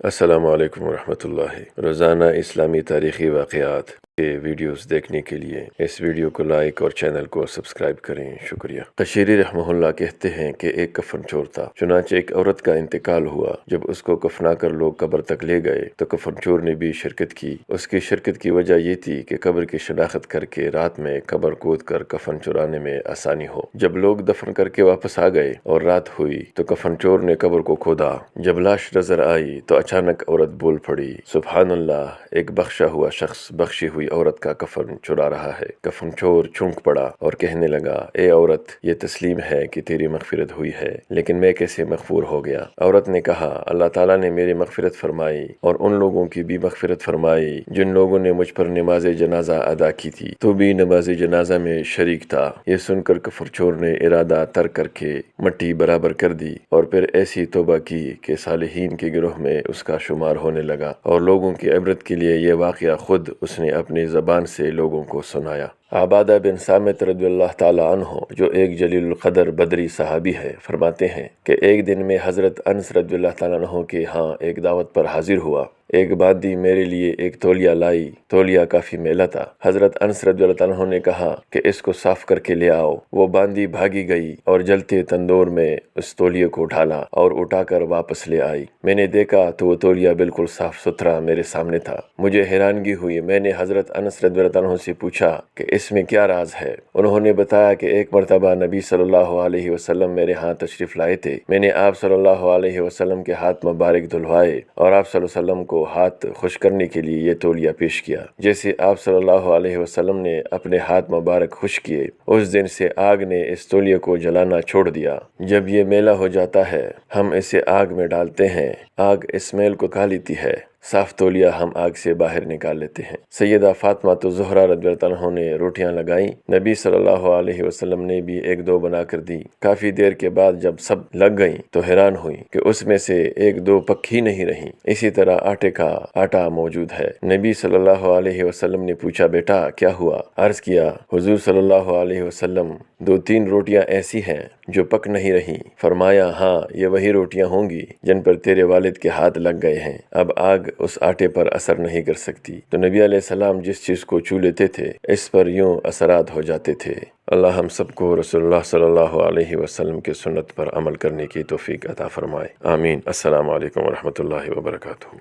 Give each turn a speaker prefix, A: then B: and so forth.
A: السلام علیکم ورحمۃ اللہ۔ روزانہ اسلامی تاریخی واقعات کے ویڈیوز دیکھنے کے لیے اس ویڈیو کو لائک اور چینل کو سبسکرائب کریں، شکریہ۔ قشیری رحمہ اللہ کہتے ہیں کہ ایک کفن چور تھا، چنانچہ ایک عورت کا انتقال ہوا۔ جب اس کو کفنا کر لوگ قبر تک لے گئے تو کفن چور نے بھی شرکت کی۔ اس کی شرکت کی وجہ یہ تھی کہ قبر کی شناخت کر کے رات میں قبر کود کر کفن چرانے میں آسانی ہو۔ جب لوگ دفن کر کے واپس آ گئے اور رات ہوئی تو کفن چور نے قبر کو کھودا۔ جب لاش نظر آئی تو اچانک عورت بول پڑی، سبحان اللہ، ایک بخشا ہوا شخص بخشی ہوئی عورت کا کفن چرا رہا ہے۔ کفن چور چونک پڑا اور کہنے لگا، اے عورت، یہ تسلیم ہے کہ تیری مغفرت ہوئی ہے، لیکن میں کیسے مغفور ہو گیا؟ عورت نے کہا، اللہ تعالیٰ نے میری مغفرت فرمائی اور ان لوگوں کی بھی مغفرت فرمائی جن لوگوں نے مجھ پر نماز جنازہ ادا کی تھی، تو بھی نماز جنازہ میں شریک تھا۔ یہ سن کر کفر چور نے ارادہ ترک کر کے مٹی برابر کر دی اور پھر ایسی توبہ کی کہ صالحین کے گروہ میں اس کا شمار ہونے لگا، اور لوگوں کی عبرت کے لیے یہ واقعہ خود اس نے اپنی زبان سے لوگوں کو سنایا۔ عبادہ بن صامت رضی اللہ تعالی عنہ، جو ایک جلیل القدر بدری صحابی ہے، فرماتے ہیں کہ ایک دن میں حضرت انس رضی اللہ تعالیٰ عنہ کے ہاں ایک دعوت پر حاضر ہوا۔ ایک باندی میرے لیے ایک تولیہ لائی، تولیہ کافی میلا تھا۔ حضرت انس رضی اللہ تعالیٰ عنہ نے کہا کہ اس کو صاف کر کے لے آؤ۔ وہ باندی بھاگی گئی اور جلتے تندور میں اس تولیے کو ڈالا اور اٹھا کر واپس لے آئی۔ میں نے دیکھا تو وہ تولیہ بالکل صاف ستھرا میرے سامنے تھا۔ مجھے حیرانگی ہوئی۔ میں نے حضرت انس رضی اللہ عنہ سے پوچھا کہ اس میں کیا راز ہے؟ انہوں نے بتایا کہ ایک مرتبہ نبی صلی اللہ علیہ وسلم میرے ہاں تشریف لائے تھے۔ میں نے آپ صلی اللہ علیہ وسلم کے ہاتھ مبارک دھلوائے اور آپ صلی اللہ علیہ وسلم کو ہاتھ خوش کرنے کے لیے یہ تولیہ پیش کیا۔ جیسے آپ صلی اللہ علیہ وسلم نے اپنے ہاتھ مبارک خوش کیے، اس دن سے آگ نے اس تولیے کو جلانا چھوڑ دیا۔ جب یہ میلا ہو جاتا ہے، ہم اسے آگ میں ڈالتے ہیں، آگ اس میل کو کھا لیتی ہے، صاف تولیہ ہم آگ سے باہر نکال لیتے ہیں۔ سیدہ فاطمہ زہرا رضی اللہ عنہا نے روٹیاں لگائیں، نبی صلی اللہ علیہ وسلم نے بھی ایک دو بنا کر دی۔ کافی دیر کے بعد جب سب لگ گئیں تو حیران ہوئی کہ اس میں سے ایک دو پک ہی نہیں رہیں۔ اسی طرح آٹے کا آٹا موجود ہے۔ نبی صلی اللہ علیہ وسلم نے پوچھا، بیٹا کیا ہوا؟ عرض کیا، حضور صلی اللہ علیہ وسلم، دو تین روٹیاں ایسی ہیں جو پک نہیں رہیں۔ فرمایا، ہاں، یہ وہی روٹیاں ہوں گی جن پر تیرے والد کے ہاتھ لگ گئے ہیں، اب آگ اس آٹے پر اثر نہیں کر سکتی۔ تو نبی علیہ السلام جس چیز کو چھو لیتے تھے اس پر یوں اثرات ہو جاتے تھے۔ اللہ ہم سب کو رسول اللہ صلی اللہ علیہ وسلم کے سنت پر عمل کرنے کی توفیق عطا فرمائے، آمین۔ السلام علیکم ورحمۃ اللہ وبرکاتہ۔